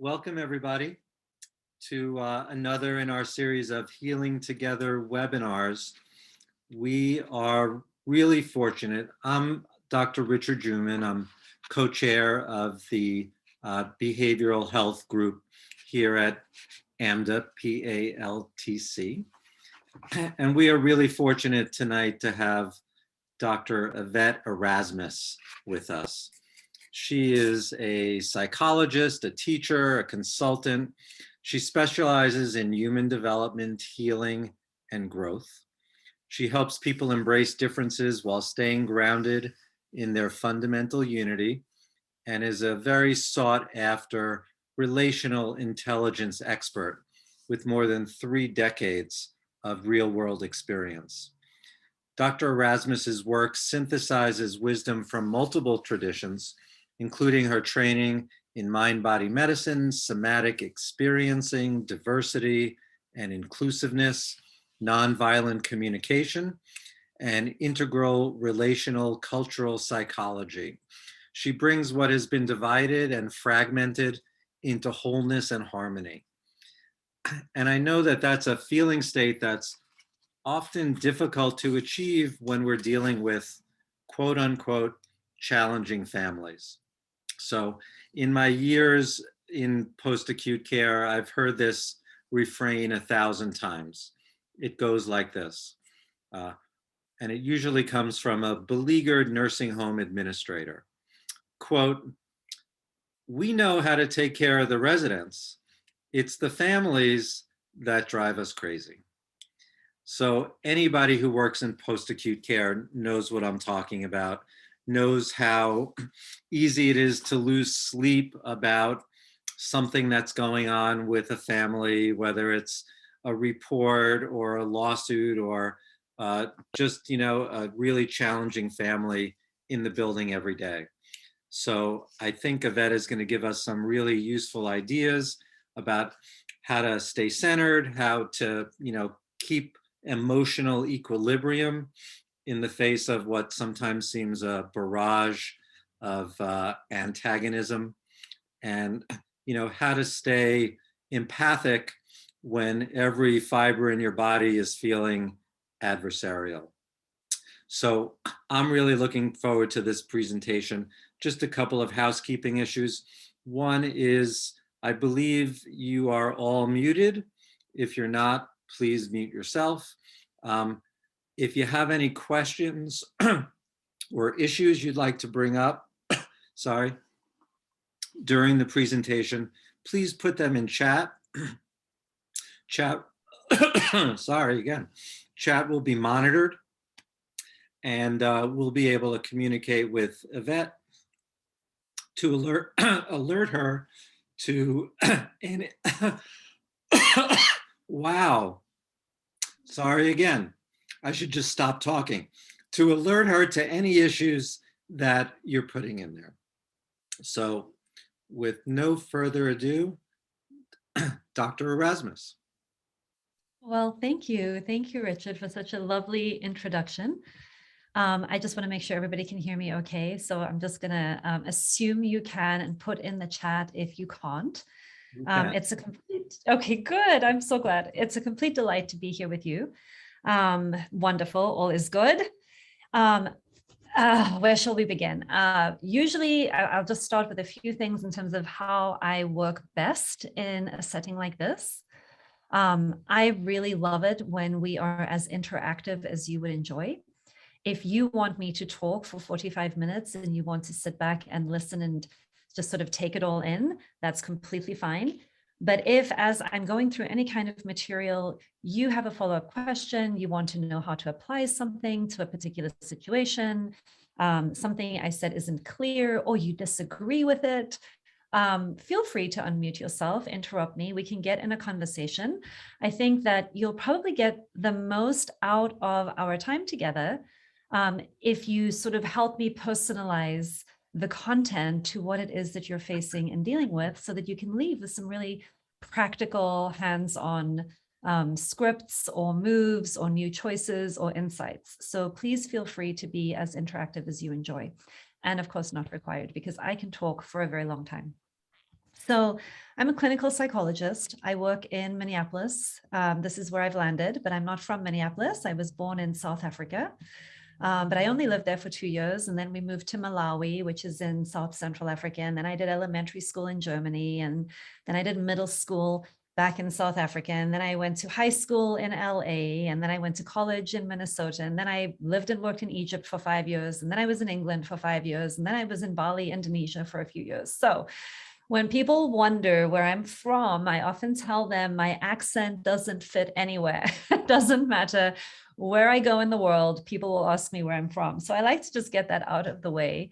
Welcome everybody to another in our series of Healing Together webinars. We are really fortunate. I'm Dr. Richard Juman. I'm co-chair of the Behavioral Health Group here at AMDA, PALTC. And we are really fortunate tonight to have Dr. Yvette Erasmus with us. She is a psychologist, a teacher, a consultant. She specializes in human development, healing, and growth. She helps people embrace differences while staying grounded in their fundamental unity, and is a very sought after relational intelligence expert with more than 3 decades of real world experience. Dr. Erasmus's work synthesizes wisdom from multiple traditions, including her training in mind-body medicine, somatic experiencing, diversity and inclusiveness, nonviolent communication, and integral relational cultural psychology. She brings what has been divided and fragmented into wholeness and harmony. And I know that that's a feeling state that's often difficult to achieve when we're dealing with quote unquote challenging families. So in my years in post-acute care, I've heard this refrain 1,000 times. It goes like this, and it usually comes from a beleaguered nursing home administrator. Quote, "We know how to take care of the residents. It's the families that drive us crazy." So anybody who works in post-acute care knows what I'm talking about, knows how easy it is to lose sleep about something that's going on with a family, whether it's a report or a lawsuit or just, a really challenging family in the building every day. So I think Yvette is going to give us some really useful ideas about how to stay centered, how to, keep emotional equilibrium in the face of what sometimes seems a barrage of antagonism, and how to stay empathic when every fiber in your body is feeling adversarial. So I'm really looking forward to this presentation. Just a couple of housekeeping issues. One is, I believe you are all muted. If you're not, please mute yourself. If you have any questions or issues you'd like to bring up, during the presentation, please put them in chat. Chat will be monitored, and we'll be able to communicate with Yvette to alert her to any, wow, sorry again. I should just stop talking. To alert her to any issues that you're putting in there. So with no further ado, Dr. Erasmus. Well, thank you. Thank you, Richard, for such a lovely introduction. I just want to make sure everybody can hear me okay. So I'm just going to assume you can and put in the chat if you can't. It's a complete, okay, good. I'm so glad. It's a complete delight to be here with you. Wonderful. All is good. Where shall we begin? Usually I'll just start with a few things in terms of how I work best in a setting like this. I really love it when we are as interactive as you would enjoy. If you want me to talk for 45 minutes and you want to sit back and listen and just sort of take it all in, that's completely fine. But if, as I'm going through any kind of material, you have a follow-up question, you want to know how to apply something to a particular situation, something I said isn't clear, or you disagree with it, feel free to unmute yourself, interrupt me. We can get in a conversation. I think that you'll probably get the most out of our time together if you sort of help me personalize the content to what it is that you're facing and dealing with, so that you can leave with some really practical, hands-on scripts or moves or new choices or insights. So please feel free to be as interactive as you enjoy. And of course, not required, because I can talk for a very long time. So I'm a clinical psychologist. I work in Minneapolis. This is where I've landed, but I'm not from Minneapolis. I was born in South Africa, but I only lived there for 2 years. And then we moved to Malawi, which is in South Central Africa. And then I did elementary school in Germany. And then I did middle school back in South Africa. And then I went to high school in LA. And then I went to college in Minnesota. And then I lived and worked in Egypt for 5 years. And then I was in England for 5 years. And then I was in Bali, Indonesia for a few years. So when people wonder where I'm from, I often tell them my accent doesn't fit anywhere. It doesn't matter where I go in the world, people will ask me where I'm from. So I like to just get that out of the way,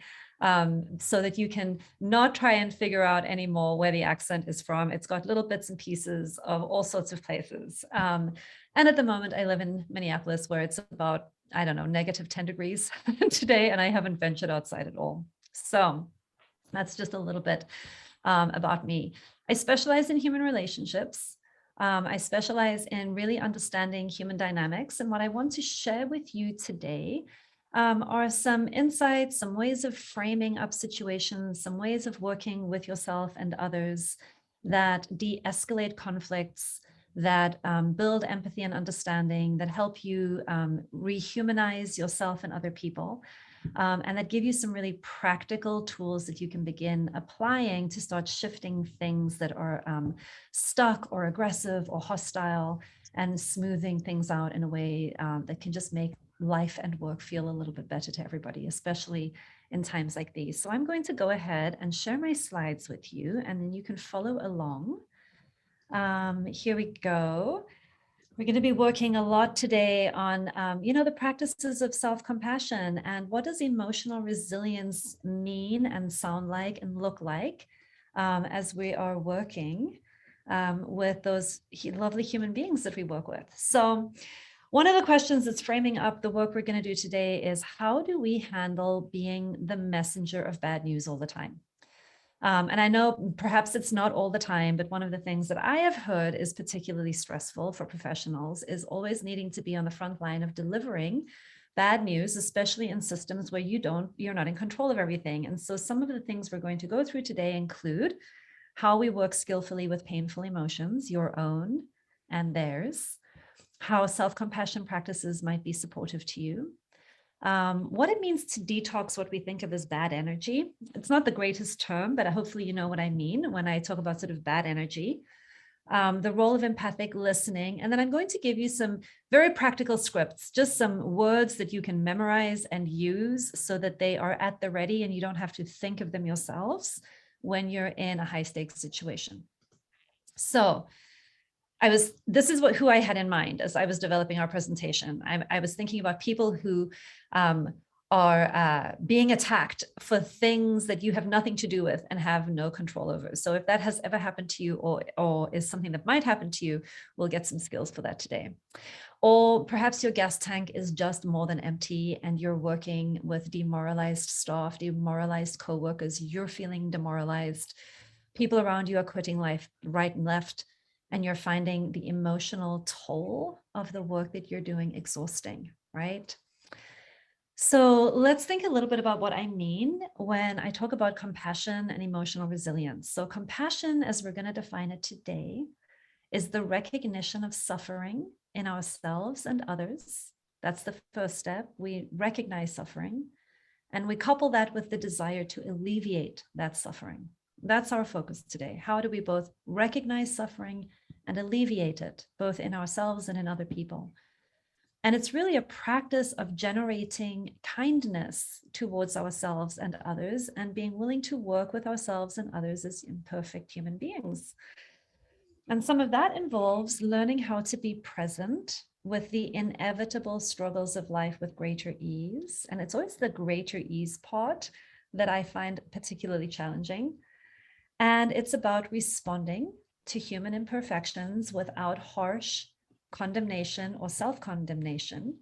so that you can not try and figure out anymore where the accent is from. It's got little bits and pieces of all sorts of places. And at the moment, I live in Minneapolis, where it's about, I don't know, -10 degrees today, and I haven't ventured outside at all. So that's just a little bit about me. I specialize in human relationships. I specialize in really understanding human dynamics. And what I want to share with you today are some insights, some ways of framing up situations, some ways of working with yourself and others that de-escalate conflicts, that build empathy and understanding, that help you rehumanize yourself and other people. And that give you some really practical tools that you can begin applying to start shifting things that are stuck or aggressive or hostile, and smoothing things out in a way that can just make life and work feel a little bit better to everybody, especially in times like these. So I'm going to go ahead and share my slides with you, and then you can follow along. Here we go. We're going to be working a lot today on, the practices of self-compassion, and what does emotional resilience mean and sound like and look like as we are working with those lovely human beings that we work with. So one of the questions that's framing up the work we're going to do today is, how do we handle being the messenger of bad news all the time? And I know perhaps it's not all the time, but one of the things that I have heard is particularly stressful for professionals is always needing to be on the front line of delivering bad news, especially in systems where you're not in control of everything. And so some of the things we're going to go through today include how we work skillfully with painful emotions, your own and theirs, how self-compassion practices might be supportive to you, what it means to detox what we think of as bad energy. It's not the greatest term, but hopefully you know what I mean when I talk about sort of bad energy. The role of empathic listening. And then I'm going to give you some very practical scripts, just some words that you can memorize and use so that they are at the ready and you don't have to think of them yourselves when you're in a high stakes situation. So this is who I had in mind as I was developing our presentation. I was thinking about people who are being attacked for things that you have nothing to do with and have no control over. So if that has ever happened to you, or is something that might happen to you, we'll get some skills for that today. Or perhaps your gas tank is just more than empty and you're working with demoralized staff, demoralized coworkers, you're feeling demoralized. People around you are quitting life right and left, and you're finding the emotional toll of the work that you're doing exhausting, right? So let's think a little bit about what I mean when I talk about compassion and emotional resilience. So compassion, as we're going to define it today, is the recognition of suffering in ourselves and others. That's the first step. We recognize suffering, and we couple that with the desire to alleviate that suffering. That's our focus today. How do we both recognize suffering and alleviate it, both in ourselves and in other people? And it's really a practice of generating kindness towards ourselves and others, and being willing to work with ourselves and others as imperfect human beings. And some of that involves learning how to be present with the inevitable struggles of life with greater ease. And it's always the greater ease part that I find particularly challenging. And it's about responding to human imperfections without harsh condemnation or self-condemnation,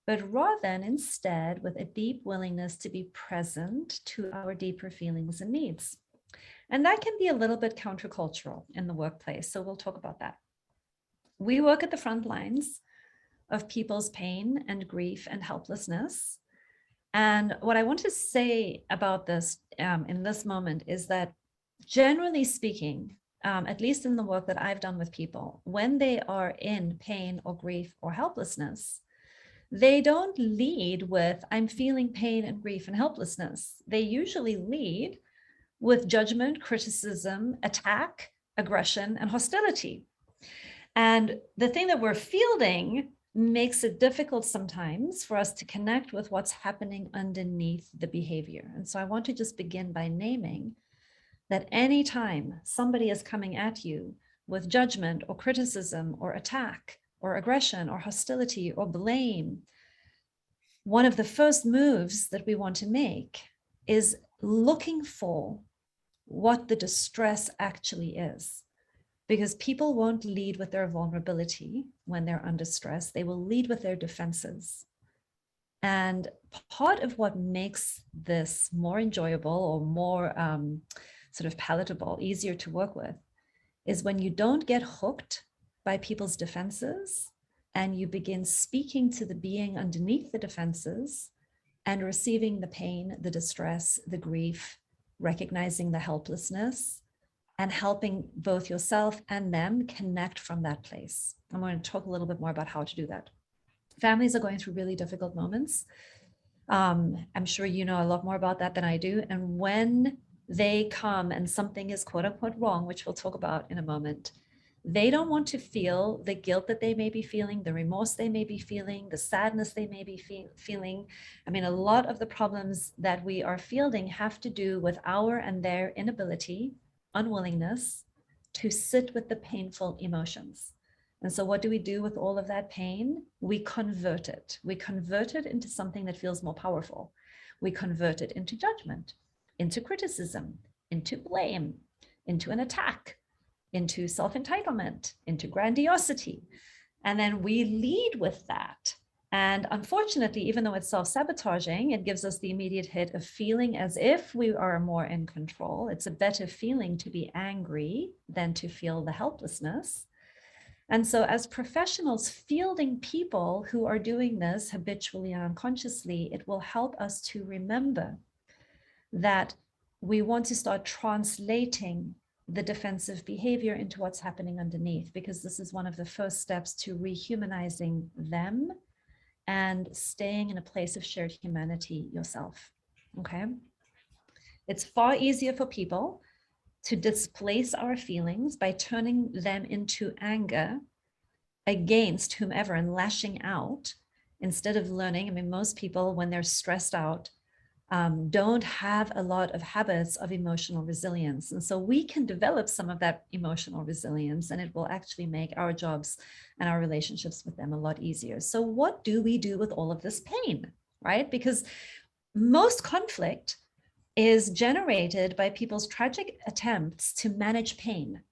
but rather instead with a deep willingness to be present to our deeper feelings and needs. And that can be a little bit countercultural in the workplace. So we'll talk about that. We work at the front lines of people's pain and grief and helplessness. And what I want to say about this in this moment is that generally speaking, at least in the work that I've done with people, when they are in pain or grief or helplessness, they don't lead with, I'm feeling pain and grief and helplessness. They usually lead with judgment, criticism, attack, aggression, and hostility. And the thing that we're fielding makes it difficult sometimes for us to connect with what's happening underneath the behavior. And so I want to just begin by naming that anytime somebody is coming at you with judgment or criticism or attack or aggression or hostility or blame, one of the first moves that we want to make is looking for what the distress actually is. Because people won't lead with their vulnerability when they're under stress, they will lead with their defenses. And part of what makes this more enjoyable or more sort of palatable, easier to work with, is when you don't get hooked by people's defenses and you begin speaking to the being underneath the defenses and receiving the pain, the distress, the grief, recognizing the helplessness, and helping both yourself and them connect from that place. I'm going to talk a little bit more about how to do that. Families are going through really difficult moments. I'm sure you know a lot more about that than I do. And when they come and something is quote unquote wrong, which we'll talk about in a moment, they don't want to feel the guilt that they may be feeling, the remorse they may be feeling, the sadness they may be feeling. I mean, a lot of the problems that we are fielding have to do with our and their inability, unwillingness to sit with the painful emotions. And so what do we do with all of that pain? We convert it. We convert it into something that feels more powerful. We convert it into judgment, into criticism, into blame, into an attack, into self-entitlement, into grandiosity. And then we lead with that. And unfortunately, even though it's self-sabotaging, it gives us the immediate hit of feeling as if we are more in control. It's a better feeling to be angry than to feel the helplessness. And so as professionals fielding people who are doing this habitually and unconsciously, it will help us to remember that we want to start translating the defensive behavior into what's happening underneath, because this is one of the first steps to rehumanizing them and staying in a place of shared humanity yourself. Okay. It's far easier for people to displace our feelings by turning them into anger against whomever and lashing out instead of learning. I mean, most people, when they're stressed out, don't have a lot of habits of emotional resilience. And so we can develop some of that emotional resilience, and it will actually make our jobs and our relationships with them a lot easier. So what do we do with all of this pain, right? Because most conflict is generated by people's tragic attempts to manage pain.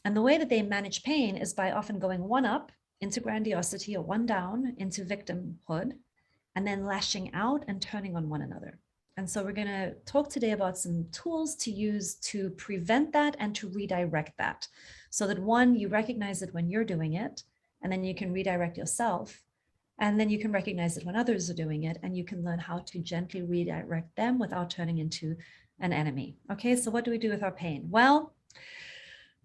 And the way that they manage pain is by often going one up into grandiosity or one down into victimhood, and then lashing out and turning on one another. And so we're going to talk today about some tools to use to prevent that and to redirect that. So that one, you recognize it when you're doing it, and then you can redirect yourself. And then you can recognize it when others are doing it, and you can learn how to gently redirect them without turning into an enemy. Okay, so what do we do with our pain? Well,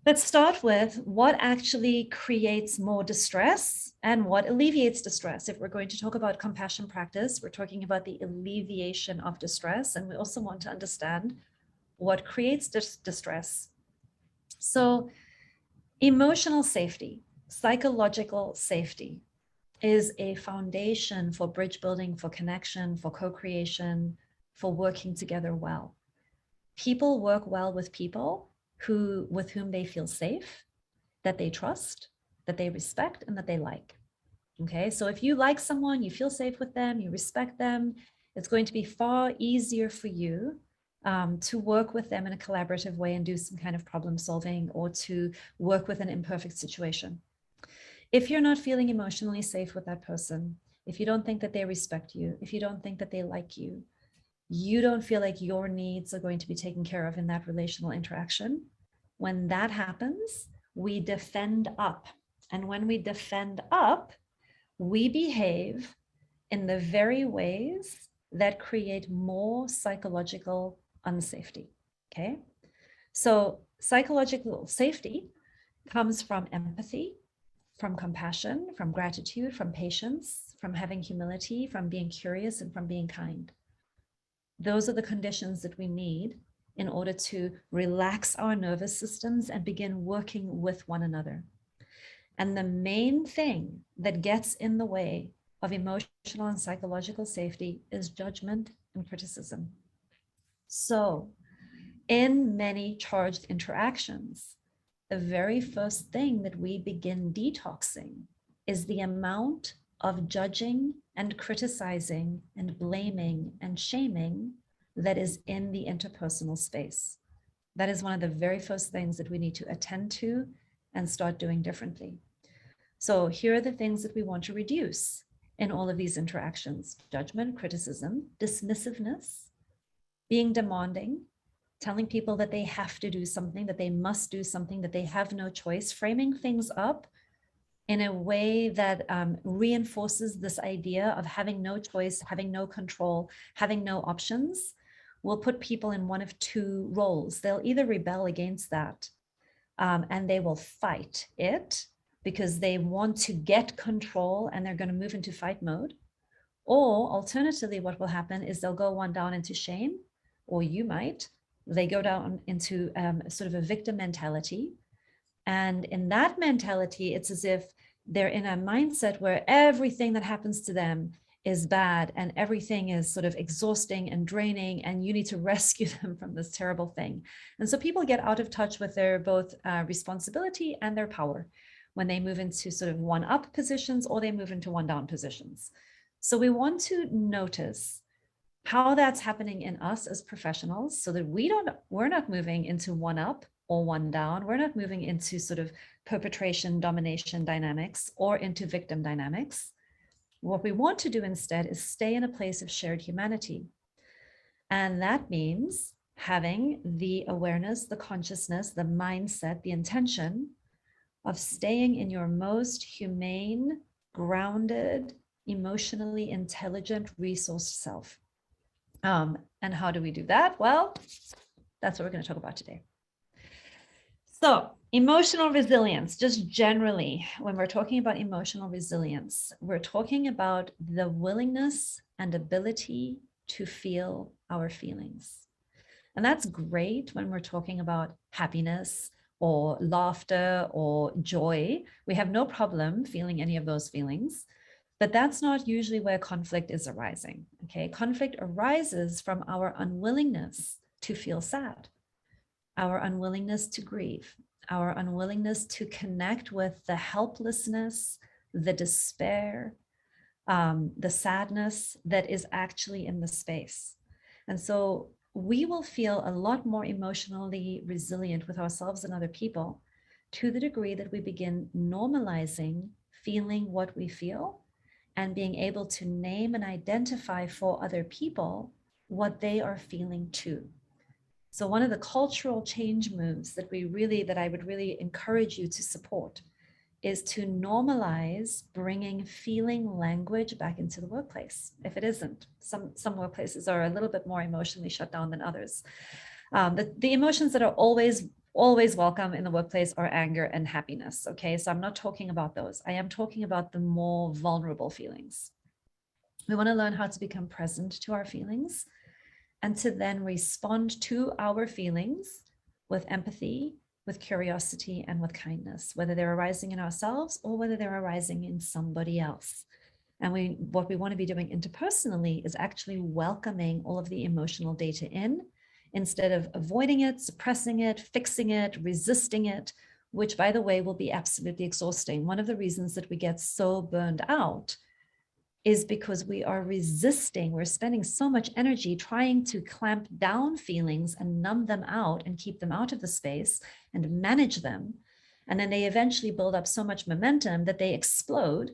let's start with what actually creates more distress and what alleviates distress. If we're going to talk about compassion practice, we're talking about the alleviation of distress, and we also want to understand what creates distress. So emotional safety, psychological safety is a foundation for bridge building, for connection, for co-creation, for working together well. People work well with people with whom they feel safe, that they trust, that they respect, and that they like. Okay, so if you like someone, you feel safe with them, you respect them, it's going to be far easier for you to work with them in a collaborative way and do some kind of problem solving, or to work with an imperfect situation. If you're not feeling emotionally safe with that person, if you don't think that they respect you, if you don't think that they like you, you don't feel like your needs are going to be taken care of in that relational interaction. When that happens, we defend up. And when we defend up, we behave in the very ways that create more psychological unsafety. Okay. So psychological safety comes from empathy, from compassion, from gratitude, from patience, from having humility, from being curious, and from being kind. Those are the conditions that we need in order to relax our nervous systems and begin working with one another. And the main thing that gets in the way of emotional and psychological safety is judgment and criticism. So, in many charged interactions, the very first thing that we begin detoxing is the amount of judging and criticizing and blaming and shaming that is in the interpersonal space. That is one of the very first things that we need to attend to and start doing differently. So here are the things that we want to reduce in all of these interactions: judgment, criticism, dismissiveness, being demanding, telling people that they have to do something, that they must do something, that they have no choice, framing things up in a way that reinforces this idea of having no choice, having no control, having no options, will put people in one of two roles. They'll either rebel against that and they will fight it because they want to get control and they're going to move into fight mode. Or alternatively, what will happen is they'll go on down into shame, or they go down into sort of a victim mentality. And in that mentality, it's as if they're in a mindset where everything that happens to them is bad and everything is sort of exhausting and draining, and you need to rescue them from this terrible thing. And so people get out of touch with their both responsibility and their power when they move into sort of one up positions or they move into one down positions. So we want to notice how that's happening in us as professionals so that we're not moving into one up or one down. We're not moving into sort of perpetration, domination dynamics or into victim dynamics. What we want to do instead is stay in a place of shared humanity. And that means having the awareness, the consciousness, the mindset, the intention of staying in your most humane, grounded, emotionally intelligent, resourced self. And how do we do that? Well, that's what we're going to talk about today. So emotional resilience, just generally, when we're talking about emotional resilience, we're talking about the willingness and ability to feel our feelings. And that's great when we're talking about happiness or laughter or joy. We have no problem feeling any of those feelings, but that's not usually where conflict is arising. Okay, conflict arises from our unwillingness to feel sad, our unwillingness to grieve, our unwillingness to connect with the helplessness, the despair, the sadness that is actually in the space. And so we will feel a lot more emotionally resilient with ourselves and other people to the degree that we begin normalizing feeling what we feel and being able to name and identify for other people what they are feeling too. So one of the cultural change moves that I would really encourage you to support is to normalize bringing feeling language back into the workplace. If it isn't, some workplaces are a little bit more emotionally shut down than others. The emotions that are always welcome in the workplace are anger and happiness. Okay, so I'm not talking about those. I am talking about the more vulnerable feelings. We want to learn how to become present to our feelings and to then respond to our feelings with empathy, with curiosity, and with kindness, whether they're arising in ourselves or whether they're arising in somebody else. And what we want to be doing interpersonally is actually welcoming all of the emotional data in, instead of avoiding it, suppressing it, fixing it, resisting it, which, by the way, will be absolutely exhausting. One of the reasons that we get so burned out is because we are resisting. We're spending so much energy trying to clamp down feelings and numb them out and keep them out of the space and manage them. And then they eventually build up so much momentum that they explode.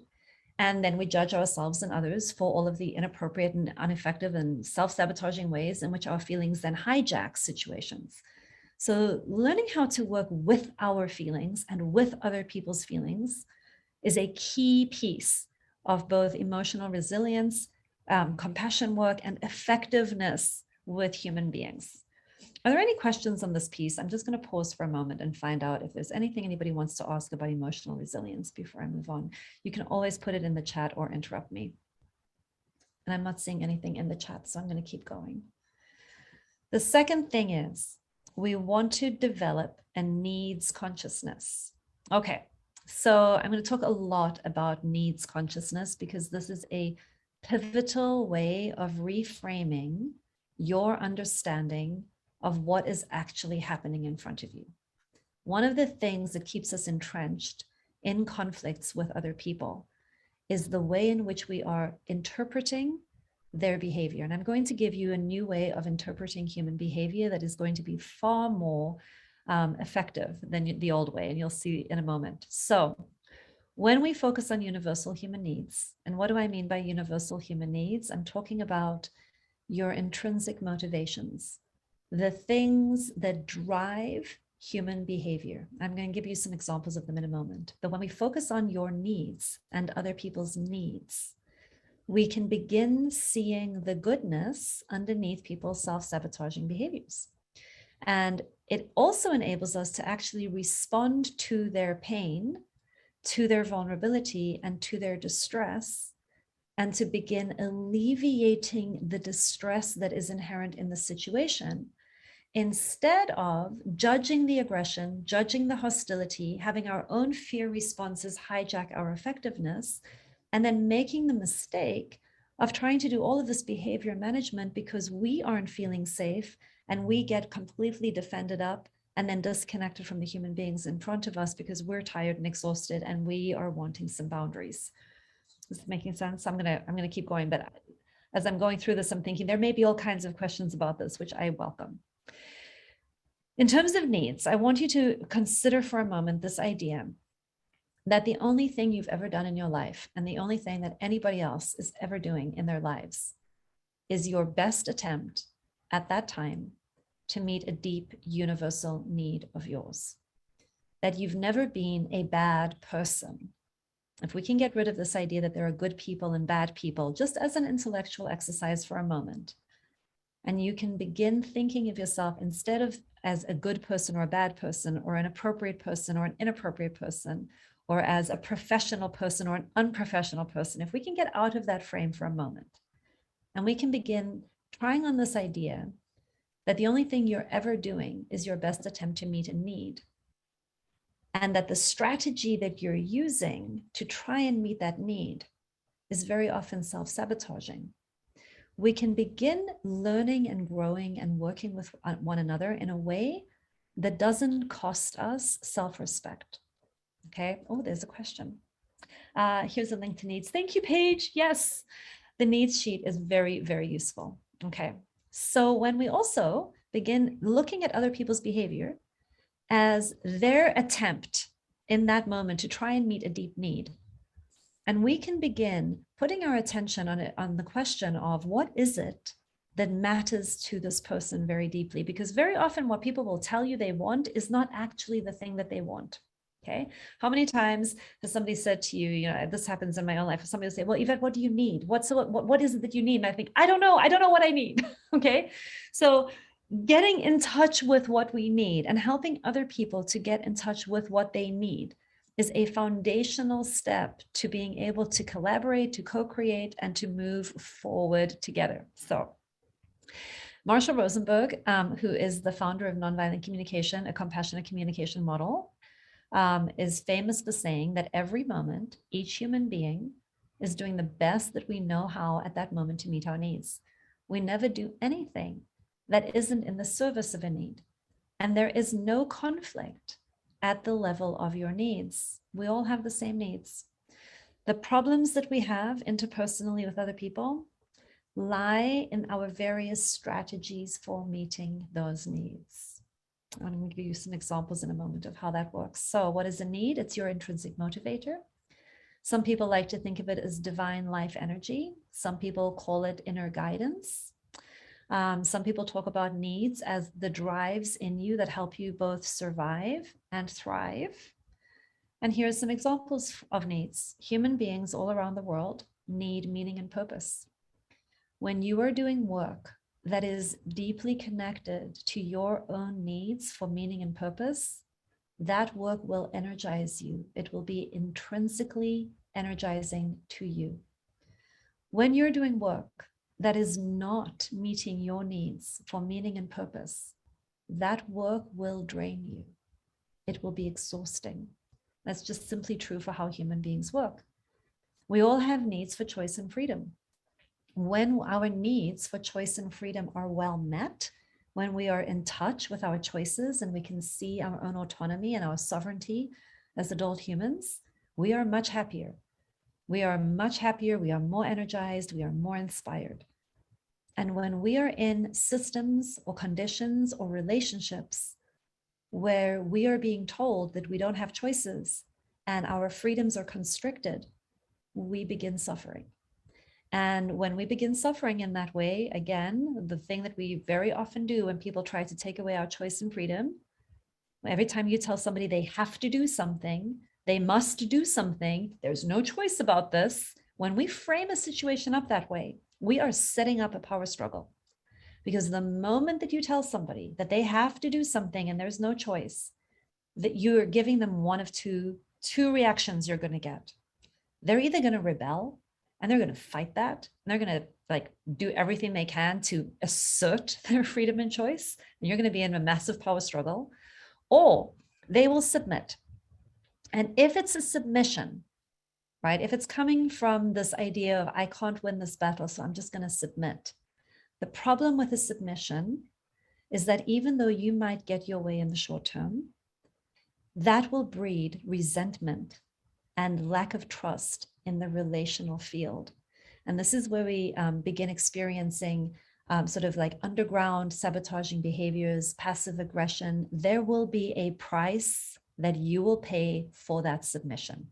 And then we judge ourselves and others for all of the inappropriate and ineffective and self-sabotaging ways in which our feelings then hijack situations. So learning how to work with our feelings and with other people's feelings is a key piece of both emotional resilience, compassion work, and effectiveness with human beings. Are there any questions on this piece? I'm just going to pause for a moment and find out if there's anything anybody wants to ask about emotional resilience before I move on. You can always put it in the chat or interrupt me. And I'm not seeing anything in the chat, so I'm going to keep going. The second thing is we want to develop a needs consciousness. Okay, so I'm going to talk a lot about needs consciousness because this is a pivotal way of reframing your understanding of what is actually happening in front of you. One of the things that keeps us entrenched in conflicts with other people is the way in which we are interpreting their behavior. And I'm going to give you a new way of interpreting human behavior that is going to be far more effective than the old way. And you'll see in a moment. So when we focus on universal human needs, and what do I mean by universal human needs? I'm talking about your intrinsic motivations, the things that drive human behavior. I'm going to give you some examples of them in a moment. But when we focus on your needs and other people's needs, we can begin seeing the goodness underneath people's self-sabotaging behaviors. And it also enables us to actually respond to their pain, to their vulnerability, and to their distress, and to begin alleviating the distress that is inherent in the situation, instead of judging the aggression, judging the hostility, having our own fear responses hijack our effectiveness, and then making the mistake of trying to do all of this behavior management because we aren't feeling safe and we get completely defended up and then disconnected from the human beings in front of us because we're tired and exhausted and we are wanting some boundaries. Is this making sense? I'm gonna keep going, but as I'm going through this, I'm thinking there may be all kinds of questions about this, which I welcome. In terms of needs, I want you to consider for a moment this idea that the only thing you've ever done in your life and the only thing that anybody else is ever doing in their lives is your best attempt at that time to meet a deep universal need of yours. That you've never been a bad person. If we can get rid of this idea that there are good people and bad people, just as an intellectual exercise for a moment, and you can begin thinking of yourself instead of as a good person or a bad person or an appropriate person or an inappropriate person, or as a professional person or an unprofessional person, if we can get out of that frame for a moment and we can begin trying on this idea that the only thing you're ever doing is your best attempt to meet a need, and that the strategy that you're using to try and meet that need is very often self-sabotaging, we can begin learning and growing and working with one another in a way that doesn't cost us self-respect. Okay. Oh, there's a question. Here's a link to needs. Thank you, Paige. Yes, the needs sheet is very, very useful. Okay. So when we also begin looking at other people's behavior as their attempt in that moment to try and meet a deep need, and we can begin putting our attention on it, on the question of what is it that matters to this person very deeply, because very often what people will tell you they want is not actually the thing that they want. Okay. How many times has somebody said to you, you know, this happens in my own life, somebody will say, well, Yvette, what do you need? What is it that you need? And I think, I don't know what I need. Okay. So getting in touch with what we need and helping other people to get in touch with what they need is a foundational step to being able to collaborate, to co-create, and to move forward together. So Marshall Rosenberg, who is the founder of Nonviolent Communication, a compassionate communication model, is famous for saying that every moment, each human being is doing the best that we know how at that moment to meet our needs. We never do anything that isn't in the service of a need. And there is no conflict at the level of your needs. We all have the same needs. The problems that we have interpersonally with other people lie in our various strategies for meeting those needs. I'm going to give you some examples in a moment of how that works. So what is a need? It's your intrinsic motivator. Some people like to think of it as divine life energy. Some people call it inner guidance. Some people talk about needs as the drives in you that help you both survive and thrive. And here's some examples of needs. Human beings all around the world need meaning and purpose. When you are doing work that is deeply connected to your own needs for meaning and purpose, that work will energize you. It will be intrinsically energizing to you. When you're doing work that is not meeting your needs for meaning and purpose, that work will drain you. It will be exhausting. That's just simply true for how human beings work. We all have needs for choice and freedom. When our needs for choice and freedom are well met, when we are in touch with our choices and we can see our own autonomy and our sovereignty as adult humans, we are much happier. We are much happier. We are more energized. We are more inspired. And when we are in systems or conditions or relationships where we are being told that we don't have choices and our freedoms are constricted, we begin suffering. And when we begin suffering in that way, again, the thing that we very often do when people try to take away our choice and freedom, every time you tell somebody they have to do something, they must do something, there's no choice about this. When we frame a situation up that way, we are setting up a power struggle. Because the moment that you tell somebody that they have to do something and there's no choice, that you're giving them one of two reactions you're going to get. They're either going to rebel and they're going to fight that, and they're going to do everything they can to assert their freedom and choice, and you're going to be in a massive power struggle, or they will submit. And if it's a submission, right, if it's coming from this idea of I can't win this battle, so I'm just going to submit. The problem with a submission is that even though you might get your way in the short term, that will breed resentment and lack of trust in the relational field. And this is where we begin experiencing sort of like underground sabotaging behaviors, passive aggression. There will be a price that you will pay for that submission.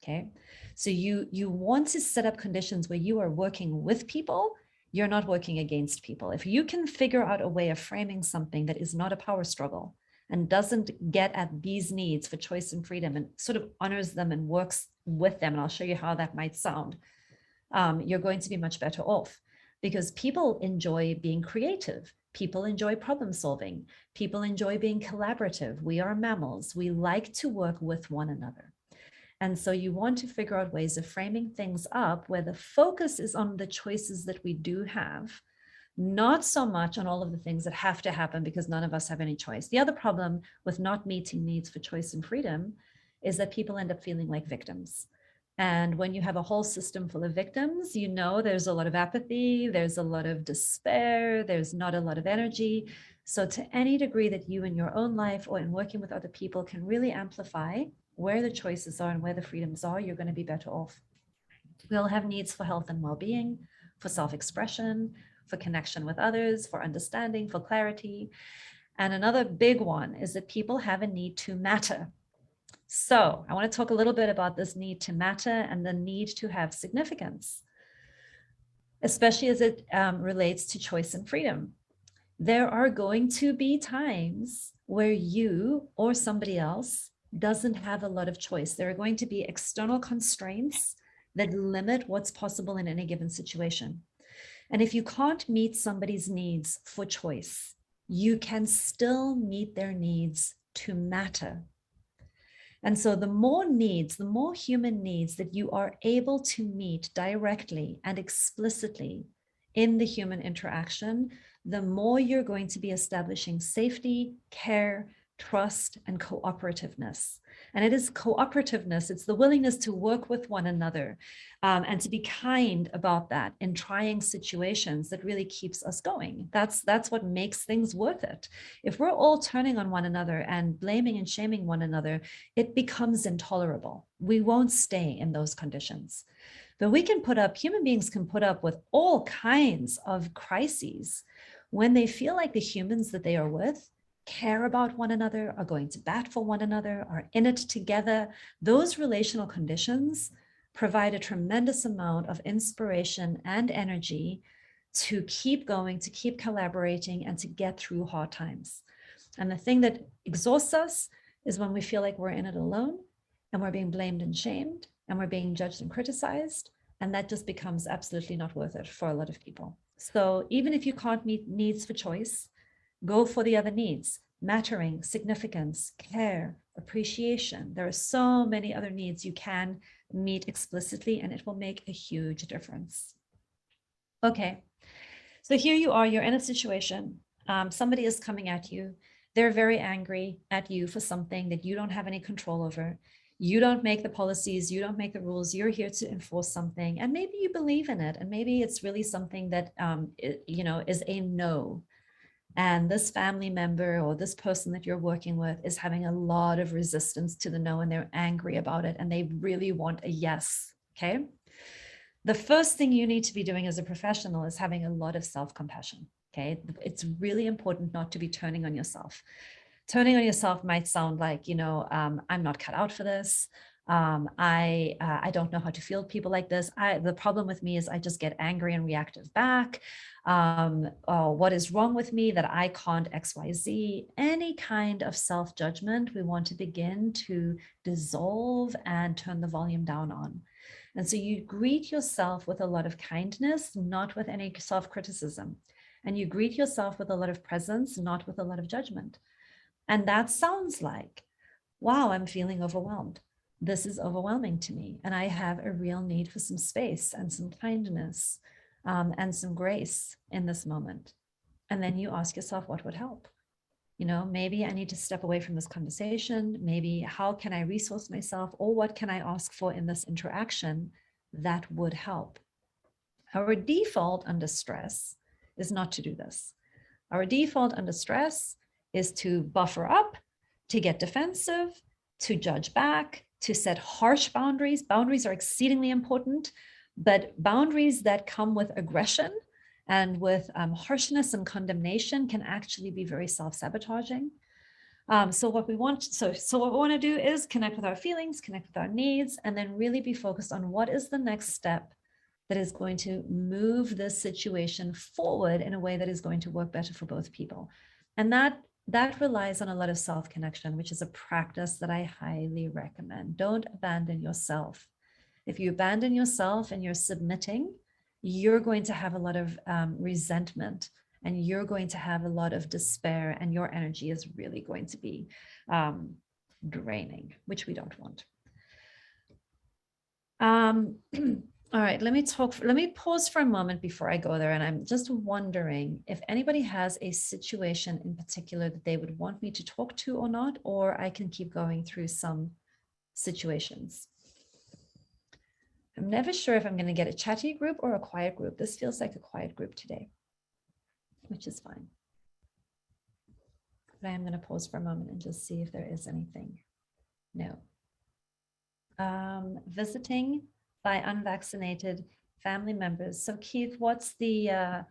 Okay. So you want to set up conditions where you are working with people. You're not working against people. If you can figure out a way of framing something that is not a power struggle and doesn't get at these needs for choice and freedom and sort of honors them and works with them, and I'll show you how that might sound, you're going to be much better off, because people enjoy being creative. People enjoy problem solving. People enjoy being collaborative. We are mammals. We like to work with one another. And so you want to figure out ways of framing things up where the focus is on the choices that we do have, not so much on all of the things that have to happen because none of us have any choice. The other problem with not meeting needs for choice and freedom is that people end up feeling like victims. And when you have a whole system full of victims, you know there's a lot of apathy, there's a lot of despair, there's not a lot of energy. So to any degree that you in your own life or in working with other people can really amplify where the choices are and where the freedoms are, you're going to be better off. We all have needs for health and well-being, for self-expression, for connection with others, for understanding, for clarity. And another big one is that people have a need to matter. So I want to talk a little bit about this need to matter and the need to have significance, especially as it relates to choice and freedom. There are going to be times where you or somebody else doesn't have a lot of choice. There are going to be external constraints that limit what's possible in any given situation. And if you can't meet somebody's needs for choice, you can still meet their needs to matter. And so the more needs, the more human needs that you are able to meet directly and explicitly in the human interaction, the more you're going to be establishing safety, care, trust, and cooperativeness. And it is cooperativeness, it's the willingness to work with one another and to be kind about that in trying situations that really keeps us going. That's what makes things worth it. If we're all turning on one another and blaming and shaming one another, it becomes intolerable. We won't stay in those conditions. But human beings can put up with all kinds of crises when they feel like the humans that they are with care about one another, are going to bat for one another, are in it together. Those relational conditions provide a tremendous amount of inspiration and energy to keep going, to keep collaborating, and to get through hard times. And the thing that exhausts us is when we feel like we're in it alone and we're being blamed and shamed and we're being judged and criticized. And that just becomes absolutely not worth it for a lot of people. So even if you can't meet needs for choice, go for the other needs: mattering, significance, care, appreciation. There are so many other needs you can meet explicitly, and it will make a huge difference. Okay, so here you are, you're in a situation, somebody is coming at you. They're very angry at you for something that you don't have any control over. You don't make the policies, you don't make the rules, you're here to enforce something. And maybe you believe in it, and maybe it's really something that, is a no. And this family member or this person that you're working with is having a lot of resistance to the no, and they're angry about it, and they really want a yes. Okay. The first thing you need to be doing as a professional is having a lot of self-compassion. Okay. It's really important not to be turning on yourself. Turning on yourself might sound like, I'm not cut out for this. I don't know how to feel people like this. The problem with me is I just get angry and reactive back. What is wrong with me that I can't XYZ? Any kind of self-judgment we want to begin to dissolve and turn the volume down on. And so you greet yourself with a lot of kindness, not with any self-criticism. And you greet yourself with a lot of presence, not with a lot of judgment. And that sounds like, wow, I'm feeling overwhelmed. This is overwhelming to me. And I have a real need for some space and some kindness, and some grace in this moment. And then you ask yourself, what would help? Maybe I need to step away from this conversation. Maybe how can I resource myself, or what can I ask for in this interaction that would help? Our default under stress is not to do this. Our default under stress is to buffer up, to get defensive, to judge back, to set harsh boundaries. Boundaries are exceedingly important, but boundaries that come with aggression and with harshness and condemnation can actually be very self-sabotaging. So what we want to do is connect with our feelings, connect with our needs, and then really be focused on what is the next step that is going to move this situation forward in a way that is going to work better for both people. And that relies on a lot of self-connection, which is a practice that I highly recommend. Don't abandon yourself. If you abandon yourself and you're submitting, you're going to have a lot of resentment, and you're going to have a lot of despair, and your energy is really going to be draining, which we don't want. All right, let me pause for a moment before I go there. And I'm just wondering if anybody has a situation in particular that they would want me to talk to or not, or I can keep going through some situations. I'm never sure if I'm going to get a chatty group or a quiet group. This feels like a quiet group today, which is fine. But I am going to pause for a moment and just see if there is anything. No. Visiting by unvaccinated family members. So Keith, what's the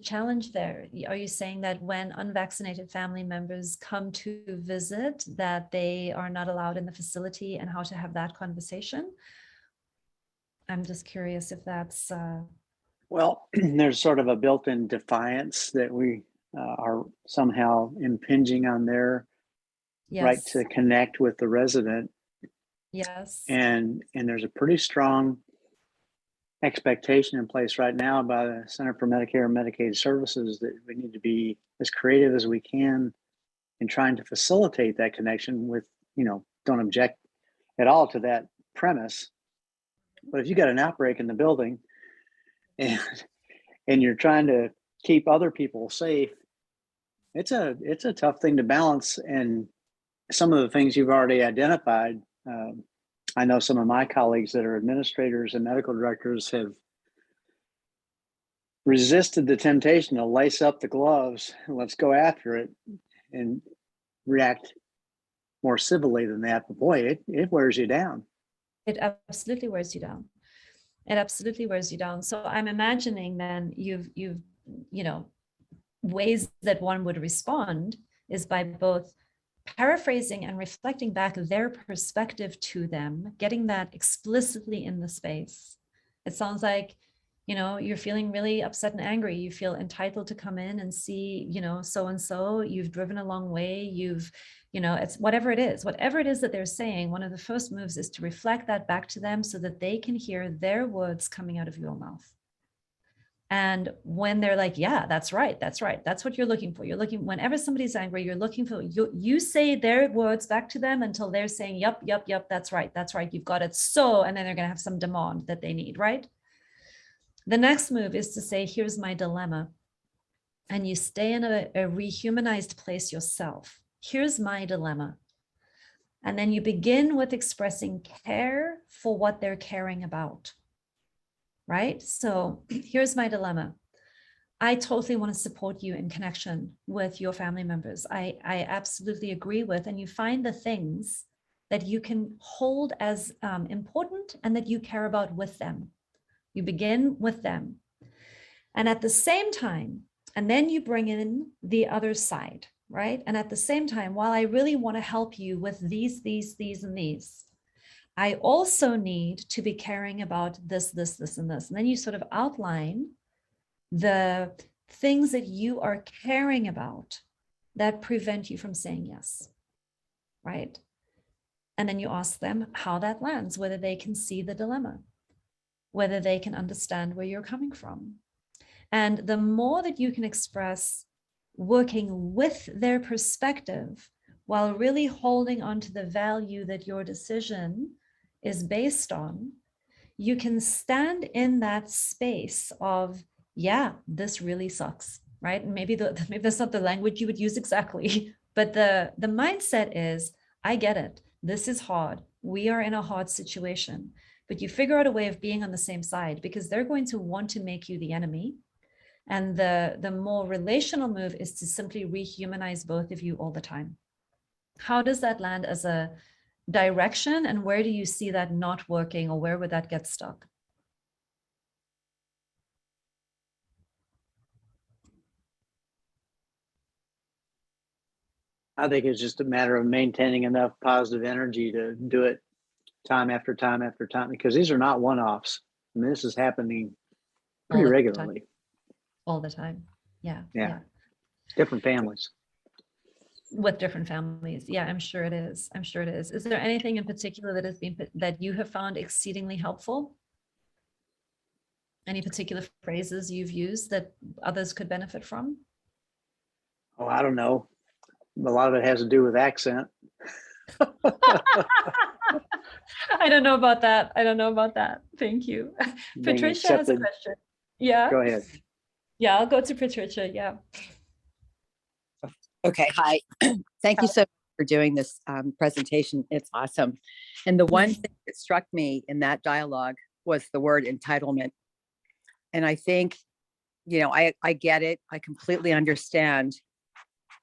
challenge there? Are you saying that when unvaccinated family members come to visit, that they are not allowed in the facility, and how to have that conversation? I'm just curious if that's... Well, there's sort of a built-in defiance that we are somehow impinging on their right to connect with the resident. Yes. And there's a pretty strong expectation in place right now by the Center for Medicare and Medicaid Services that we need to be as creative as we can in trying to facilitate that connection with, don't object at all to that premise. But if you got an outbreak in the building and you're trying to keep other people safe, it's a tough thing to balance. And some of the things you've already identified, I know some of my colleagues that are administrators and medical directors have resisted the temptation to lace up the gloves and let's go after it and react more civilly than that. But boy, it wears you down. It absolutely wears you down. It absolutely wears you down. So I'm imagining then you've ways that one would respond is by both paraphrasing and reflecting back their perspective to them, getting that explicitly in the space. It sounds like, you're feeling really upset and angry. You feel entitled to come in and see, so-and-so, you've driven a long way, it's whatever it is that they're saying. One of the first moves is to reflect that back to them so that they can hear their words coming out of your mouth. And when they're like, yeah, that's right, that's right, that's what you're looking for. You're looking, whenever somebody's angry, you're looking for, you say their words back to them until they're saying, yep, yep, yep, that's right, you've got it. So, and then they're going to have some demand that they need, right? The next move is to say, here's my dilemma. And you stay in a rehumanized place yourself. Here's my dilemma. And then you begin with expressing care for what they're caring about. Right? So here's my dilemma. I totally want to support you in connection with your family members. I absolutely agree with, and you find the things that you can hold as important and that you care about with them. You begin with them. And at the same time, and then you bring in the other side, right? And at the same time, while I really want to help you with these, and these, I also need to be caring about this, and this. And then you sort of outline the things that you are caring about that prevent you from saying yes, right? And then you ask them how that lands, whether they can see the dilemma, whether they can understand where you're coming from. And the more that you can express working with their perspective while really holding on to the value that your decision is based on, you can stand in that space of, yeah, this really sucks, right? And maybe that's not the language you would use exactly, but the mindset is, I get it. This is hard. We are in a hard situation, but you figure out a way of being on the same side, because they're going to want to make you the enemy. And the more relational move is to simply rehumanize both of you all the time. How does that land as a direction, and where do you see that not working, or where would that get stuck? I think it's just a matter of maintaining enough positive energy to do it time after time after time, because these are not one-offs. I mean, this is happening pretty regularly. All the time. Yeah. Different families. With different families. Yeah, I'm sure it is. Is there anything in particular that you have found exceedingly helpful? Any particular phrases you've used that others could benefit from? Oh, I don't know. A lot of it has to do with accent. I don't know about that. Thank you. Patricia has a question. Yeah. Go ahead. Yeah, I'll go to Patricia. Yeah. Okay. Hi. Thank you so much for doing this presentation. It's awesome. And the one thing that struck me in that dialogue was the word entitlement. And I think, I get it. I completely understand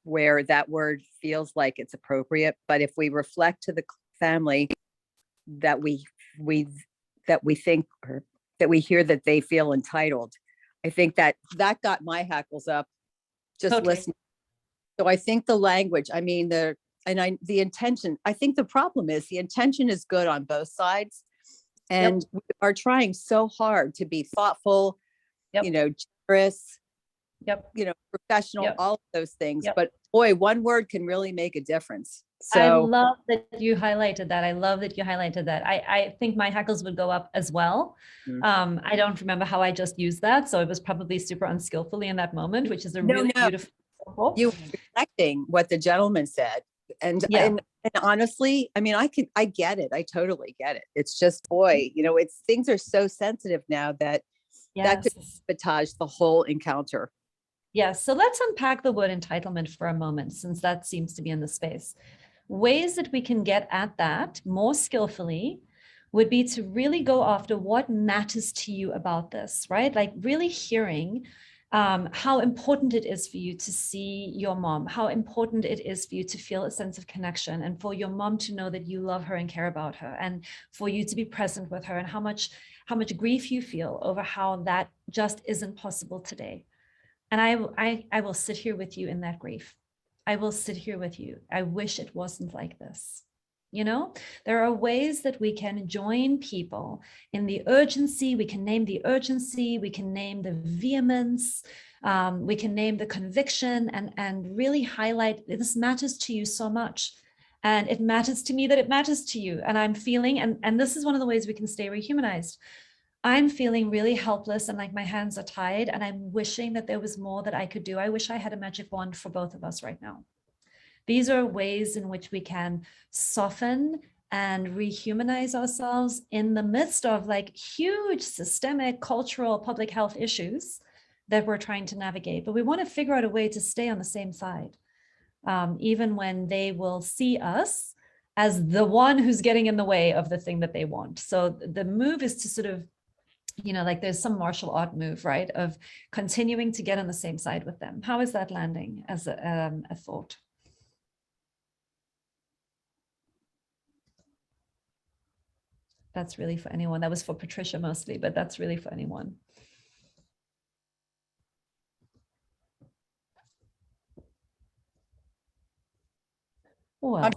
where that word feels like it's appropriate. But if we reflect to the family that we think, or that we hear that they feel entitled, I think that got my hackles up just listening. So I think the language, the intention, I think the problem is the intention is good on both sides. And we are trying so hard to be thoughtful, generous, professional, all of those things. But boy, one word can really make a difference. So I love that you highlighted that. I think my hackles would go up as well. I don't remember how I just used that. So it was probably super unskillfully in that moment, which is a really beautiful example. You were reflecting what the gentleman said. And honestly, I get it. I totally get it. It's just, boy, things are so sensitive now that that could sabotage the whole encounter. Yes. So let's unpack the word entitlement for a moment, since that seems to be in the space. Ways that we can get at that more skillfully would be to really go after what matters to you about this, right? Like really hearing how important it is for you to see your mom, how important it is for you to feel a sense of connection, and for your mom to know that you love her and care about her, and for you to be present with her, and how much grief you feel over how that just isn't possible today. And I will sit here with you in that grief. I will sit here with you. I wish it wasn't like this. There are ways that we can join people in the urgency. We can name the urgency. We can name the vehemence. We can name the conviction, and really highlight, this matters to you so much. And it matters to me that it matters to you. And I'm feeling, and this is one of the ways we can stay rehumanized. I'm feeling really helpless and like my hands are tied, and I'm wishing that there was more that I could do. I wish I had a magic wand for both of us right now. These are ways in which we can soften and rehumanize ourselves in the midst of like huge systemic, cultural, public health issues that we're trying to navigate. But we want to figure out a way to stay on the same side, even when they will see us as the one who's getting in the way of the thing that they want. So the move is to sort of, like there's some martial art move, right, of continuing to get on the same side with them. How is that landing as a thought? That's really for anyone. That was for Patricia mostly, but that's really for anyone. Well,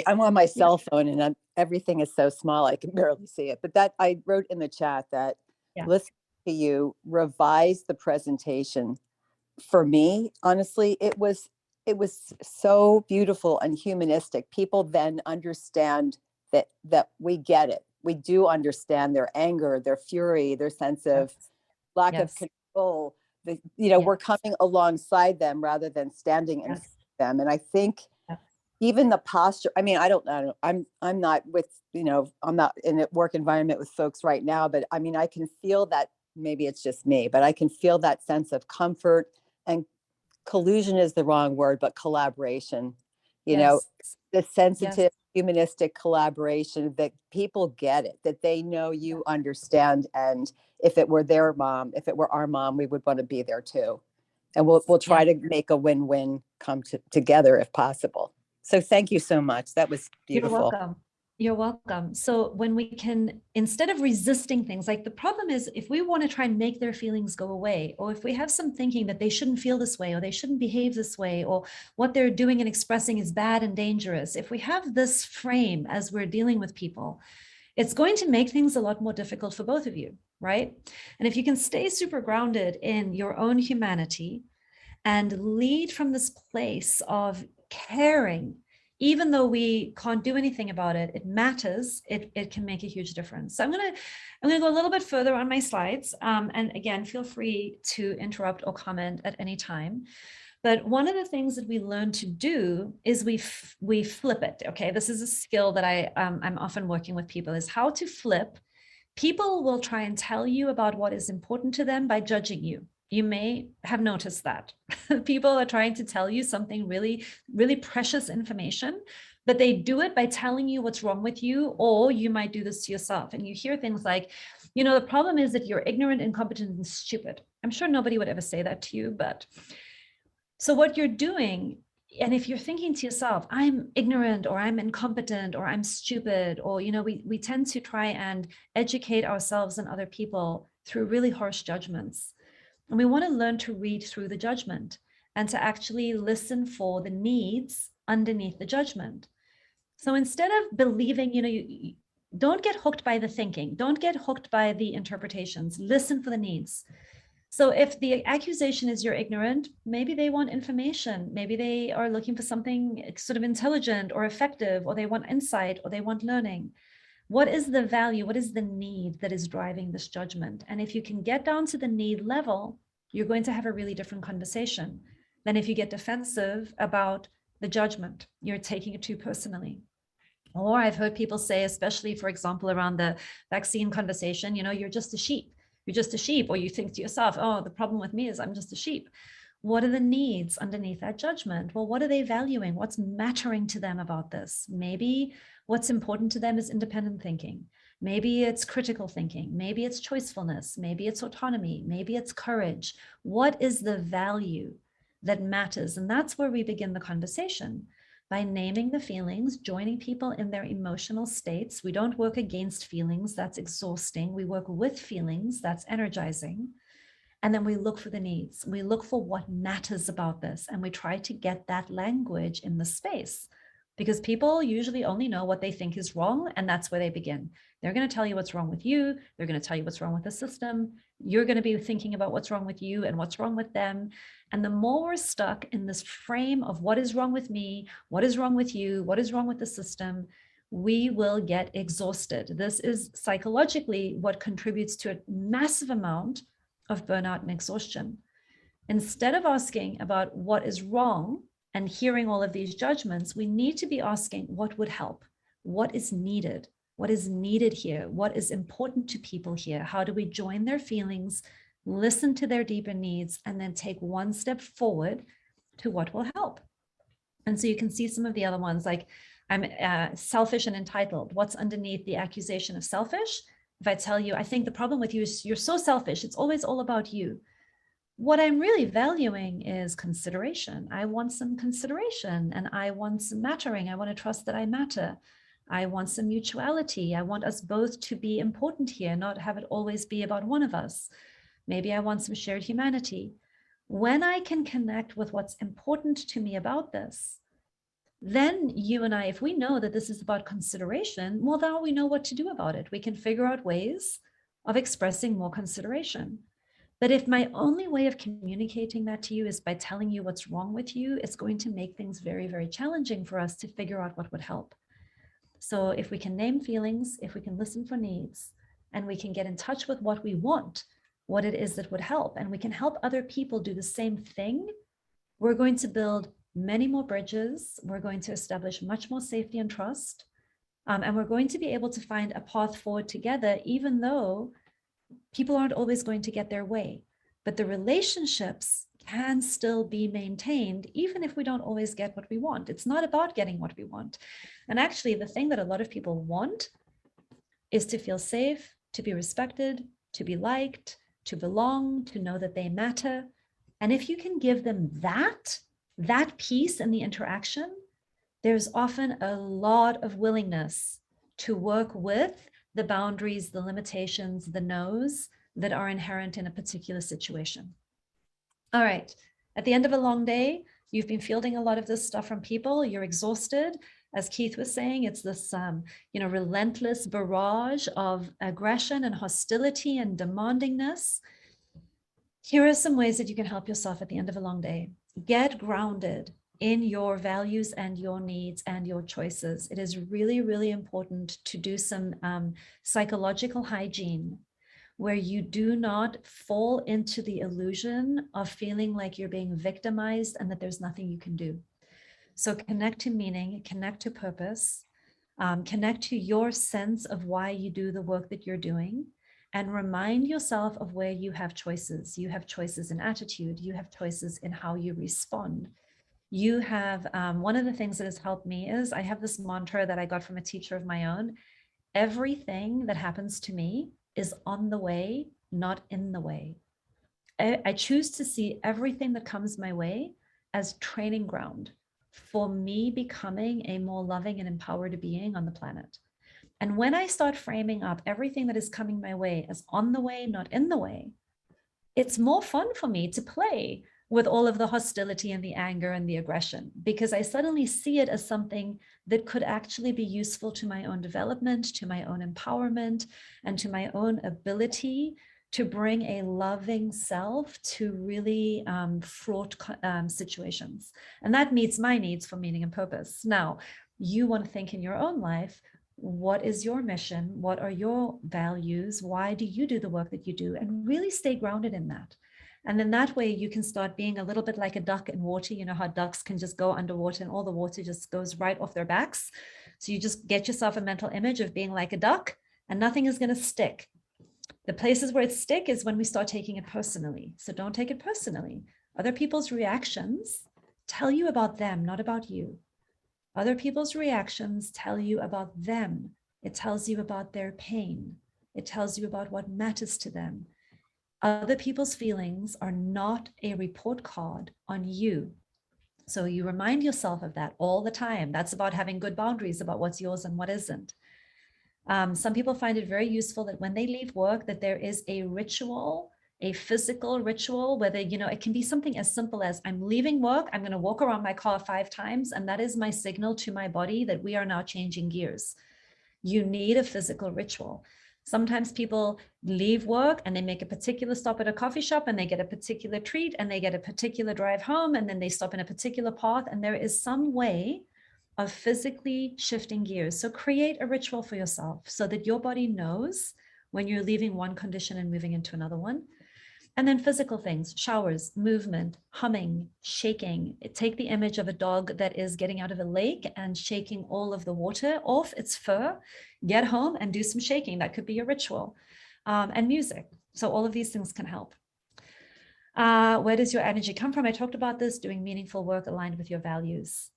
I'm on my cell phone and everything is so small I can barely see it. But that I wrote in the chat that listen to you revise the presentation. For me, honestly, it was so beautiful and humanistic. People then understand that we get it. We do understand their anger, their fury, their sense of lack of control. We're coming alongside them rather than standing in front of them. And I think even the posture, I mean, I don't know, I'm not with, I'm not in a work environment with folks right now, but I mean, I can feel that, maybe it's just me, but I can feel that sense of comfort, and collusion is the wrong word, but collaboration, the sensitive, humanistic collaboration, that people get it, that they know you understand. And if it were their mom, if it were our mom, we would want to be there too. And we'll try to make a win-win come together if possible. So thank you so much. That was beautiful. You're welcome. You're welcome. So when we can, instead of resisting things, like the problem is if we want to try and make their feelings go away, or if we have some thinking that they shouldn't feel this way, or they shouldn't behave this way, or what they're doing and expressing is bad and dangerous, if we have this frame as we're dealing with people, it's going to make things a lot more difficult for both of you, right? And if you can stay super grounded in your own humanity and lead from this place of caring, even though we can't do anything about it, it matters. It can make a huge difference. So I'm gonna go a little bit further on my slides. And again, feel free to interrupt or comment at any time. But one of the things that we learn to do is we flip it. Okay, this is a skill that I'm often working with people, is how to flip. People will try and tell you about what is important to them by judging you. You may have noticed that people are trying to tell you something really, really precious information, but they do it by telling you what's wrong with you, or you might do this to yourself. And you hear things like, the problem is that you're ignorant, incompetent, and stupid. I'm sure nobody would ever say that to you, but so what you're doing, and if you're thinking to yourself, I'm ignorant, or I'm incompetent, or I'm stupid, or, we tend to try and educate ourselves and other people through really harsh judgments. And we want to learn to read through the judgment and to actually listen for the needs underneath the judgment. So instead of believing, you don't get hooked by the thinking, don't get hooked by the interpretations, listen for the needs. So if the accusation is you're ignorant, maybe they want information, maybe they are looking for something sort of intelligent or effective, or they want insight, or they want learning. What is the value? What is the need that is driving this judgment? And if you can get down to the need level, you're going to have a really different conversation than if you get defensive about the judgment. You're taking it too personally. Or I've heard people say, especially, for example, around the vaccine conversation, you're just a sheep. You're just a sheep. Or you think to yourself, oh, the problem with me is I'm just a sheep. What are the needs underneath that judgment? Well, what are they valuing? What's mattering to them about this? Maybe what's important to them is independent thinking. Maybe it's critical thinking. Maybe it's choicefulness. Maybe it's autonomy. Maybe it's courage. What is the value that matters? And that's where we begin the conversation, by naming the feelings, joining people in their emotional states. We don't work against feelings. That's exhausting. We work with feelings. That's energizing. And then we look for the needs. We look for what matters about this. And we try to get that language in the space, because people usually only know what they think is wrong. And that's where they begin. They're going to tell you what's wrong with you. They're going to tell you what's wrong with the system. You're going to be thinking about what's wrong with you and what's wrong with them. And the more we're stuck in this frame of what is wrong with me, what is wrong with you, what is wrong with the system, we will get exhausted. This is psychologically what contributes to a massive amount of burnout and exhaustion. Instead of asking about what is wrong and hearing all of these judgments, we need to be asking what would help, what is needed, what is needed here, what is important to people here, how do we join their feelings, listen to their deeper needs, and then take one step forward to what will help. And so you can see some of the other ones, like I'm selfish and entitled. What's underneath the accusation of selfish? If I tell you, I think the problem with you is you're so selfish, it's always all about you. What I'm really valuing is consideration. I want some consideration, and I want some mattering. I want to trust that I matter. I want some mutuality. I want us both to be important here, not have it always be about one of us. Maybe I want some shared humanity. When I can connect with what's important to me about this, then you and I, if we know that this is about consideration, well, now we know what to do about it. We can figure out ways of expressing more consideration. But if my only way of communicating that to you is by telling you what's wrong with you, it's going to make things very, very challenging for us to figure out what would help. So if we can name feelings, if we can listen for needs, and we can get in touch with what we want, what it is that would help, and we can help other people do the same thing, we're going to build many more bridges. We're going to establish much more safety and trust. And we're going to be able to find a path forward together, even though people aren't always going to get their way. But the relationships can still be maintained, even if we don't always get what we want. It's not about getting what we want. And actually, the thing that a lot of people want is to feel safe, to be respected, to be liked, to belong, to know that they matter. And if you can give them that piece in the interaction, there's often a lot of willingness to work with the boundaries, the limitations, the no's that are inherent in a particular situation. All right, at the end of a long day, you've been fielding a lot of this stuff from people, you're exhausted. As Keith was saying, it's this relentless barrage of aggression and hostility and demandingness. Here are some ways that you can help yourself at the end of a long day. Get grounded in your values and your needs and your choices. It is really, really important to do some psychological hygiene, where you do not fall into the illusion of feeling like you're being victimized and that there's nothing you can do. So connect to meaning, connect to purpose, connect to your sense of why you do the work that you're doing, and remind yourself of where you have choices. You have choices in attitude, you have choices in how you respond. You have, one of the things that has helped me is I have this mantra that I got from a teacher of my own. Everything that happens to me is on the way, not in the way. I choose to see everything that comes my way as training ground for me becoming a more loving and empowered being on the planet. And when I start framing up everything that is coming my way as on the way, not in the way, it's more fun for me to play with all of the hostility and the anger and the aggression, because I suddenly see it as something that could actually be useful to my own development, to my own empowerment, and to my own ability to bring a loving self to really fraught situations. And that meets my needs for meaning and purpose. Now, you want to think in your own life, what is your mission? What are your values? Why do you do the work that you do? And really stay grounded in that. And then that way you can start being a little bit like a duck in water. You know how ducks can just go underwater and all the water just goes right off their backs. So you just get yourself a mental image of being like a duck and nothing is going to stick. The places where it stick is when we start taking it personally. So don't take it personally. Other people's reactions tell you about them, not about you. Other people's reactions tell you about them. It tells you about their pain. It tells you about what matters to them. Other people's feelings are not a report card on you. So you remind yourself of that all the time. That's about having good boundaries about what's yours and what isn't. Some people find it very useful that when they leave work, that there is a ritual, a physical ritual, whether, it can be something as simple as I'm leaving work, I'm going to walk around my car 5 times, and that is my signal to my body that we are now changing gears. You need a physical ritual. Sometimes people leave work and they make a particular stop at a coffee shop and they get a particular treat and they get a particular drive home and then they stop in a particular path. And there is some way of physically shifting gears. So create a ritual for yourself so that your body knows when you're leaving one condition and moving into another one. And then physical things, showers, movement, humming, shaking. Take the image of a dog that is getting out of a lake and shaking all of the water off its fur. Get home and do some shaking. That could be a ritual. And music. So all of these things can help. Where does your energy come from? I talked about this, doing meaningful work aligned with your values.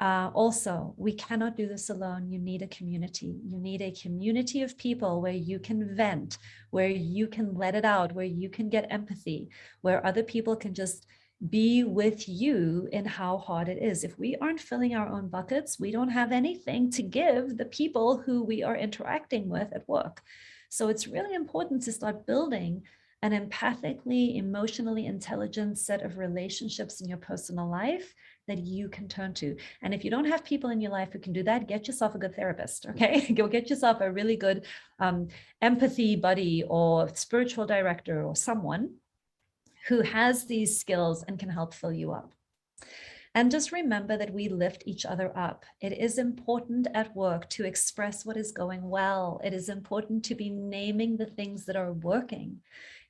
Also, we cannot do this alone. You need a community. You need a community of people where you can vent, where you can let it out, where you can get empathy, where other people can just be with you in how hard it is. If we aren't filling our own buckets, we don't have anything to give the people who we are interacting with at work. So it's really important to start building an empathically, emotionally intelligent set of relationships in your personal life that you can turn to. And if you don't have people in your life who can do that, get yourself a good therapist, okay? Go get yourself a really good empathy buddy or spiritual director or someone who has these skills and can help fill you up. And just remember that we lift each other up. It is important at work to express what is going well. It is important to be naming the things that are working.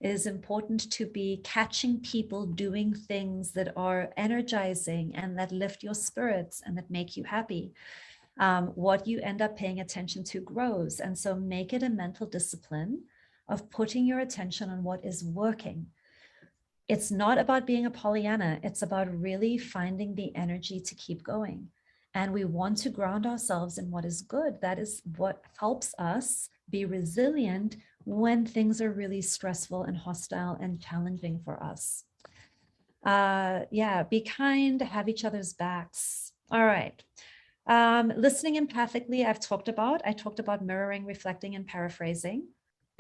It is important to be catching people doing things that are energizing and that lift your spirits and that make you happy. What you end up paying attention to grows. And so make it a mental discipline of putting your attention on what is working. It's not about being a Pollyanna. It's about really finding the energy to keep going. And we want to ground ourselves in what is good. That is what helps us be resilient when things are really stressful and hostile and challenging for us. Be kind, have each other's backs. All right. Listening empathically, I talked about mirroring, reflecting, and paraphrasing.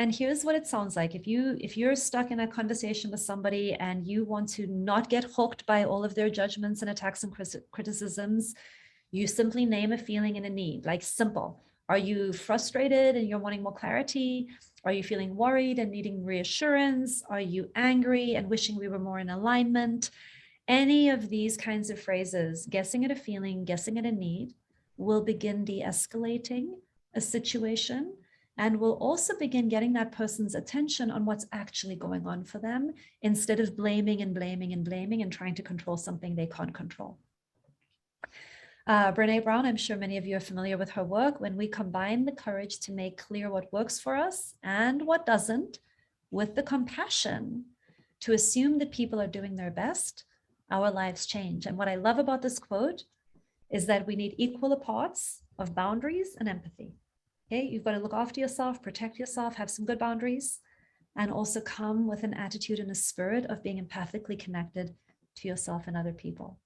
And here's what it sounds like. If you're stuck in a conversation with somebody and you want to not get hooked by all of their judgments and attacks and criticisms, you simply name a feeling and a need, like simple. Are you frustrated and you're wanting more clarity? Are you feeling worried and needing reassurance? Are you angry and wishing we were more in alignment? Any of these kinds of phrases, guessing at a feeling, guessing at a need, will begin de-escalating a situation and will also begin getting that person's attention on what's actually going on for them instead of blaming and blaming and blaming and trying to control something they can't control. Brene Brown, I'm sure many of you are familiar with her work. When we combine the courage to make clear what works for us and what doesn't, with the compassion to assume that people are doing their best, our lives change. And what I love about this quote is that we need equal parts of boundaries and empathy. Okay, you've got to look after yourself, protect yourself, have some good boundaries, and also come with an attitude and a spirit of being empathically connected to yourself and other people.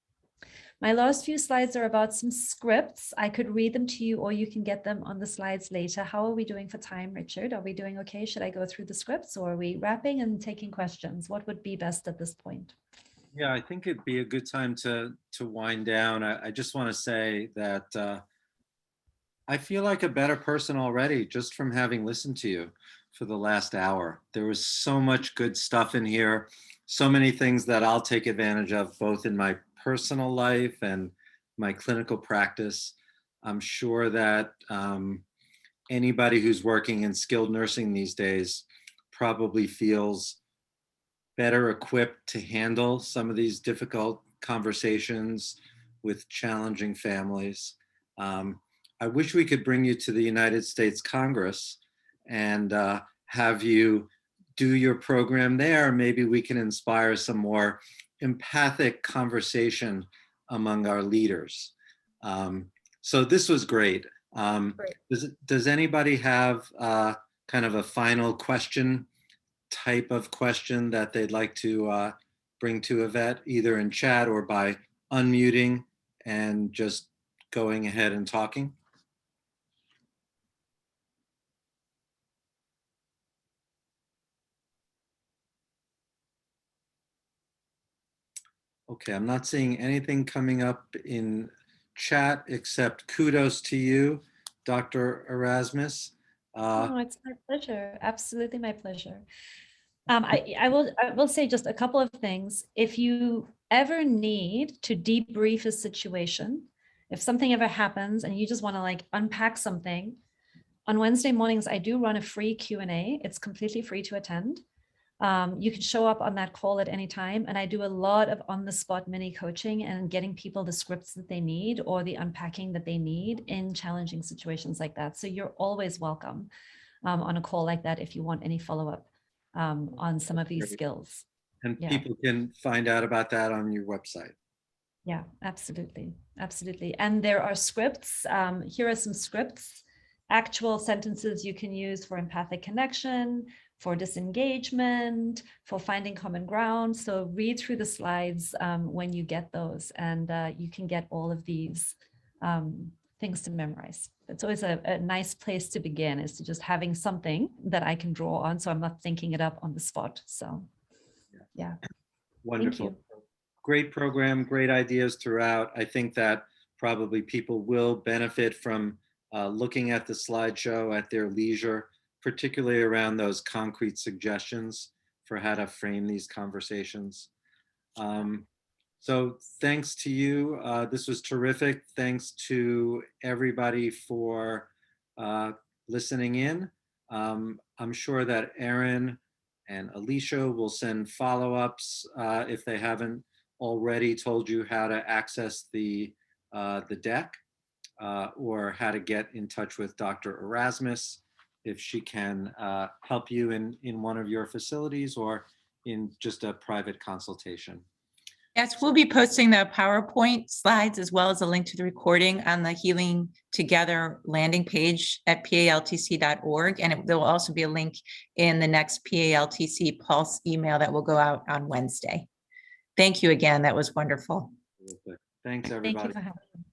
My last few slides are about some scripts. I could read them to you, or you can get them on the slides later. How are we doing for time, Richard? Are we doing okay? Should I go through the scripts, or are we wrapping and taking questions? What would be best at this point? Yeah, I think it'd be a good time to wind down. I just want to say that I feel like a better person already just from having listened to you for the last hour. There was so much good stuff in here, so many things that I'll take advantage of, both in my personal life and my clinical practice. I'm sure that anybody who's working in skilled nursing these days probably feels better equipped to handle some of these difficult conversations with challenging families. I wish we could bring you to the United States Congress and have you do your program there. Maybe we can inspire some more empathic conversation among our leaders. So this was great. Does anybody have kind of a final question, type of question that they'd like to bring to Yvette, either in chat or by unmuting and just going ahead and talking? Okay, I'm not seeing anything coming up in chat except kudos to you, Dr. Erasmus. Oh, it's my pleasure. Absolutely my pleasure. I will say just a couple of things. If you ever need to debrief a situation, if something ever happens and you just want to like unpack something, on Wednesday mornings, I do run a free Q&A. It's completely free to attend. You can show up on that call at any time. And I do a lot of on-the-spot mini coaching and getting people the scripts that they need or the unpacking that they need in challenging situations like that. So you're always welcome on a call like that if you want any follow-up on some of these skills. And Yeah. people can find out about that on your website. Yeah, absolutely. Absolutely. And there are scripts. Here are some scripts, actual sentences you can use for empathic connection, for disengagement, for finding common ground. So read through the slides when you get those, and you can get all of these things to memorize. It's always a nice place to begin, is to just having something that I can draw on, so I'm not thinking it up on the spot. So yeah. Wonderful. Thank you. Great program, great ideas throughout. I think that probably people will benefit from looking at the slideshow at their leisure, particularly around those concrete suggestions for how to frame these conversations. So thanks to you. This was terrific. Thanks to everybody for listening in. I'm sure that Erin and Alicia will send follow-ups if they haven't already told you how to access the deck or how to get in touch with Dr. Erasmus if she can help you in one of your facilities or in just a private consultation. Yes, we'll be posting the PowerPoint slides as well as a link to the recording on the Healing Together landing page at paltc.org. And there will also be a link in the next PALTC Pulse email that will go out on Wednesday. Thank you again. That was wonderful. Thanks, Thank everybody. you for having me.